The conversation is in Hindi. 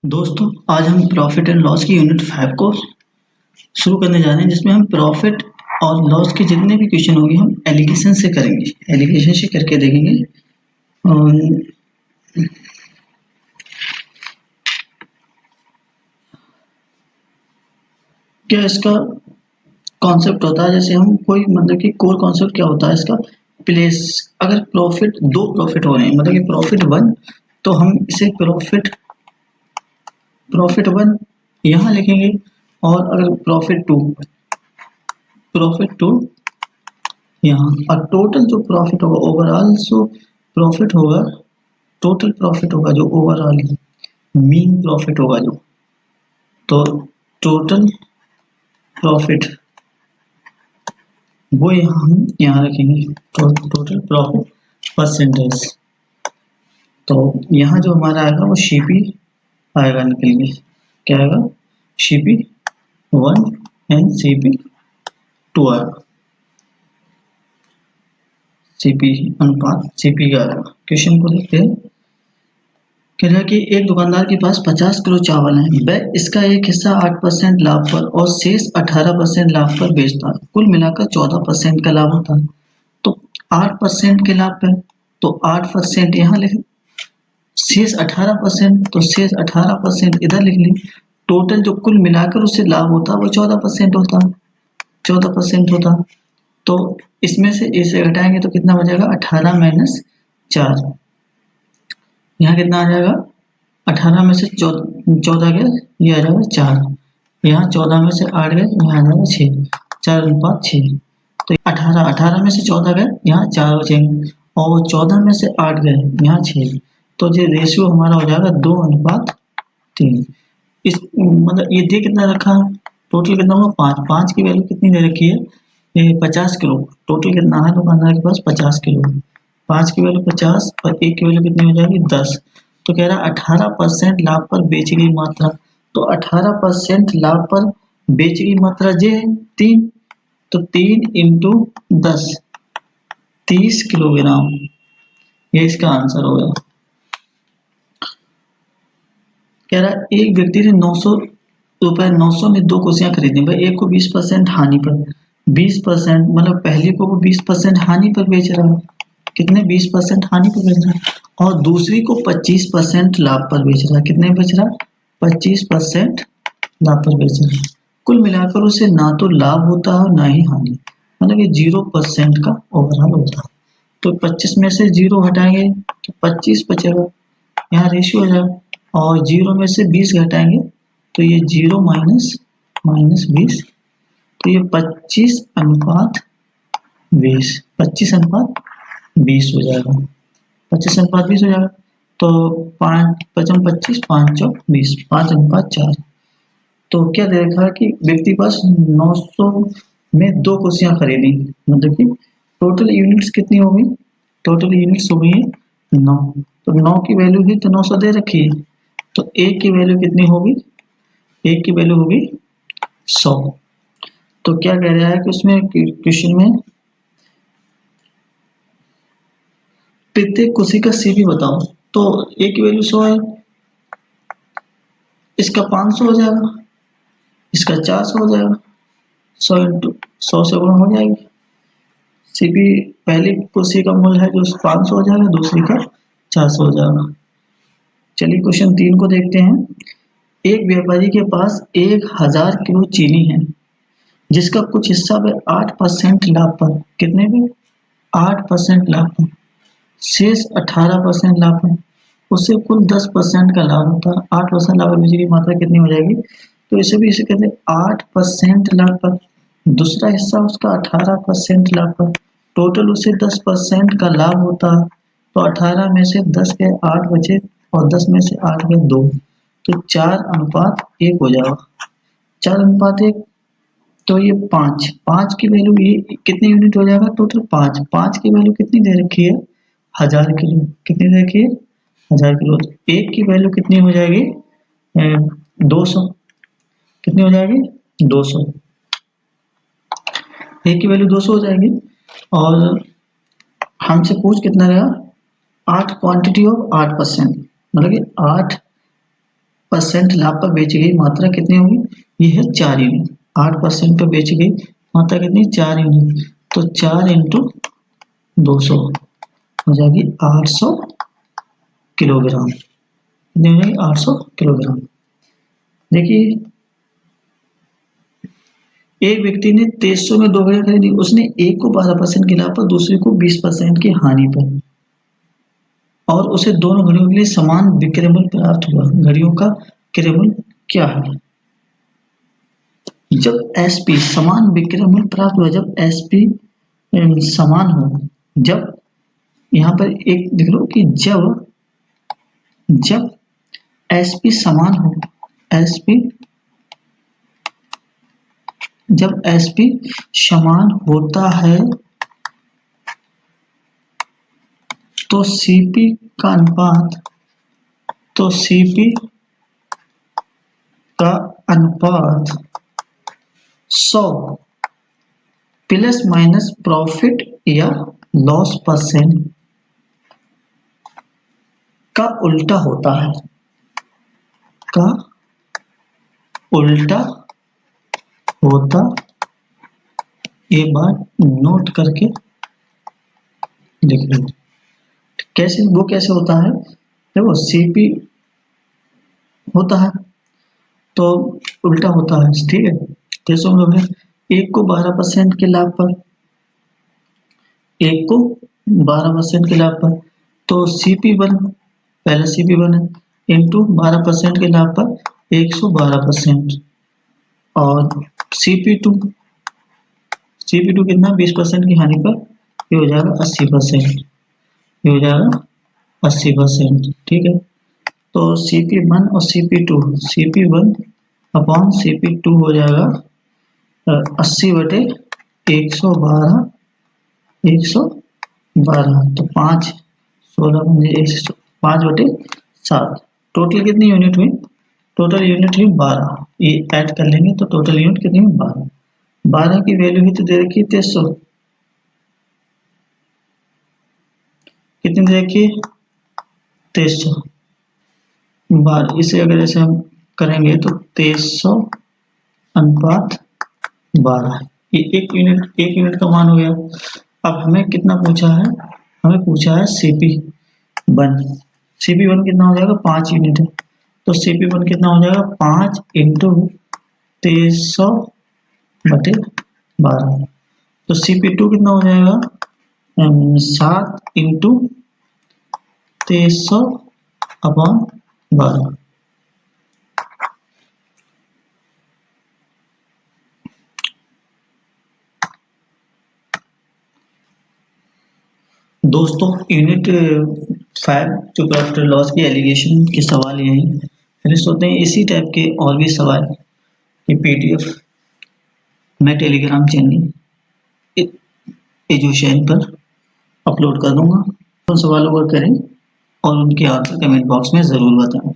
दोस्तों, आज हम प्रॉफिट एंड लॉस की यूनिट 5 को शुरू करने जा रहे हैं, जिसमें हम प्रॉफिट और लॉस के जितने भी क्वेश्चन होंगे हम एलिगेशन से करेंगे। एलिगेशन से करके देखेंगे। क्या इसका कॉन्सेप्ट होता है, जैसे हम कोई मतलब कि कोर कॉन्सेप्ट क्या होता है इसका, प्लेस। अगर दो प्रॉफिट हो रहे हैं, मतलब कि प्रॉफिट 1, तो हम इसे प्रॉफिट 1 यहाँ लिखेंगे। और अगर प्रॉफिट टू यहाँ, और टोटल जो प्रॉफिट होगा ओवरऑल, सो प्रॉफिट होगा, टोटल प्रॉफिट होगा जो ओवरऑल मीन प्रॉफिट होगा जो, तो टोटल प्रॉफिट वो हम यहाँ रखेंगे, टोटल प्रॉफिट परसेंटेज। तो यहाँ जो हमारा आएगा वो सीपी आएगा, निकल के क्या आएगा, सीपी 1 एंड सीपी 2 आएगा। सीपी अनुपात सीपी का आएगा। क्वेश्चन को देखते हैं। कह रहा है कि एक दुकानदार के पास 50 किलो चावल है, वह इसका एक हिस्सा 8% लाभ पर और शेष 18% लाभ पर बेचता है। कुल मिलाकर 14% का लाभ होता है। तो 8% के लाभ पे तो 8% यहाँ लिख, शेष 18%, तो शेष 18% इधर लिख ली। टोटल जो कुल मिलाकर उससे लाभ होता है वो 14% होता है, 14% होता है। तो इसमें से इसे घटाएंगे तो कितना बचेगा, 18 माइनस 4। यहाँ कितना आ जाएगा, 18 में से 14 गया, ये आ जाएगा 4। यहाँ 14 में से 8 गए, यहाँ आ जाएगा 6, 4:6। तो 18 में से 14 गए, यहाँ 4 बचेंगे, और 14 में से 8 गए, यहाँ 6। तो ये रेशियो हमारा हो जाएगा 2:3। इस मतलब ये दे कितना रखा है, टोटल कितना होगा 5। 5 की वैल्यू कितनी दे रखी है, ये 50 किलो। टोटल कितना है दुकानदार के पास, 50 किलो। 5 की वैल्यू 50 और 1 की वैल्यू कितनी हो जाएगी, 10। तो कह रहा है 18% लाभ पर बेची गई मात्रा। तो 18% लाभ पर बेची गई मात्रा जे है 3, तो 3 इंटू 10, 30 किलोग्राम। ये इसका आंसर हो गया। कह रहा है एक व्यक्ति ने 900 रुपए 900 में 2 कुर्सियां खरीदी। भाई एक को 20% हानि पर, 20% मतलब पहली को वो 20% हानि पर बेच रहा है। कितने, 20% हानि पर बेच रहा है। और दूसरी को 25% लाभ पर बेच रहा है। कितने बेच रहा है, 25% लाभ पर बेच रहा है। कुल मिलाकर उसे ना तो लाभ होता है और ना ही हानि, मतलब ये 0% का ओवरऑल होता है। तो 25 में से 0 हटाएंगे तो 25 बचेगा, यहाँ रेशियो हो जाएगा। और 0 में से 20 घटाएंगे तो ये 0 माइनस 20, तो ये 25:20, 25:20 हो जाएगा, 25:20 हो जाएगा। तो 5 5 25, 5 20, 5:4। तो क्या दे रखा है कि व्यक्ति पास 900 में 2 कुर्सियां खरीदी, मतलब कि टोटल यूनिट्स कितनी होगी, टोटल यूनिट्स हो गई है 9। तो 9 की वैल्यू ही तो 900 दे रखी है, तो एक की वैल्यू कितनी होगी, एक की वैल्यू होगी 100। तो क्या कह रहा है कि उसमें क्वेश्चन में प्रत्येक कुर्सी का सीपी बताओ। तो एक की वैल्यू 100 है, इसका 500 हो जाएगा, इसका 400 हो जाएगा, 100 इंटू 100 से गुणा हो जाएगी। सीपी पहली कुर्सी का मूल्य है जो 500 हो जाएगा, दूसरी का 400 हो जाएगा। चलिए क्वेश्चन 3 को देखते हैं। एक व्यापारी के पास 1000 किलो चीनी है, जिसका कुछ हिस्सा वह 8% लाभ पर, कितने में, 8% लाभ पर, शेष 18% लाभ पर, उससे कुल 10% का लाभ होता है। 8% लाभ पर बिजली की मात्रा कितनी हो जाएगी, तो इसे भी इसे कहते हैं 8% लाभ पर, दूसरा हिस्सा उसका 18% लाभ पर, टोटल उसे 10% का लाभ होता है। तो 18 में से 10 गए, 8 बचे, और 10 में से 8 गए 2, तो 4:1 हो जाएगा, 4:1। तो ये 5 की वैल्यू ये कितनी यूनिट हो जाएगा, टोटल 5 की वैल्यू कितनी दे रखी है, 1000 किलो। कितनी दे रखी है, 1000 किलो। तो एक की वैल्यू कितनी हो जाएगी, 200। कितनी हो जाएगी, 200। एक की वैल्यू 200 हो जाएगी। और हमसे पूछ कितना रहा, 8 क्वांटिटी ऑफ 8%, मतलब कि 8 8% लाभ पर बेची गई मात्रा कितनी होगी? ये है 4 यूनिट। 8% पर बेची गई मात्रा कितनी? 4 यूनिट। तो 4 इंटू 200 हो जाएगी 800 किलोग्राम। कितनी हो जाएगी? 800 किलोग्राम। देखिए, एक व्यक्ति ने 2300 में 2 घड़ियां खरीदी। उसने एक को 12% के लाभ पर, दूसरे को 20% की हानि पर, और उसे दोनों घड़ियों के लिए समान विक्रय मूल्य प्राप्त हुआ। घड़ियों का क्रय मूल्य क्या है? जब एसपी समान विक्रय मूल्य प्राप्त हुआ, जब एसपी समान हो, जब यहाँ पर एक देख लो कि जब एसपी समान हो, एसपी जब एसपी समान होता है तो सीपी का अनुपात 100 प्लस माइनस प्रॉफिट या लॉस परसेंट का उल्टा होता है, एक बार नोट करके लिख लो। कैसे होता है? देखो, सीपी होता है तो उल्टा होता है, ठीक है। जैसे हम लोग हैं, एक को 12% के लाभ पर, तो CP1 पहले CP1 है, इंटू 12% के लाभ पर 112%, और CP2 कितना? 20% की हानि पर, ये हो जाएगा 80%, ये हो जाएगा 80%, ठीक है। तो CP1 और CP1 अपॉन CP2 हो जाएगा 80/112, तो 5 16 5/7। टोटल कितनी यूनिट हुई? टोटल यूनिट हुई 12। ये ऐड कर लेंगे तो टोटल यूनिट कितनी हुई? 12। 12 की वैल्यू ही तो दे रखी है 2300। कितनी दे रखी है? 2300। 12, इसे अगर ऐसे हम करेंगे तो 2300 अनुपात 12, ये एक यूनिट का मान हो गया। अब हमें कितना पूछा है? हमें पूछा है CP1। CP1 कितना हो जाएगा? 5 यूनिट है, तो CP1 कितना हो जाएगा? 5 इंटू 2300/12। तो CP2 कितना हो जाएगा? 7 इंटू 2300/12। दोस्तों, यूनिट 5 जो प्रॉफिट लॉस की एलिगेशन के सवाल यही फिनिश होते हैं। इसी टाइप के और भी सवाल की PDF मैं टेलीग्राम चैनल एजुशन पर अपलोड कर दूंगा। उन सवालों को करें और उनके आंसर कमेंट बॉक्स में ज़रूर बताएं।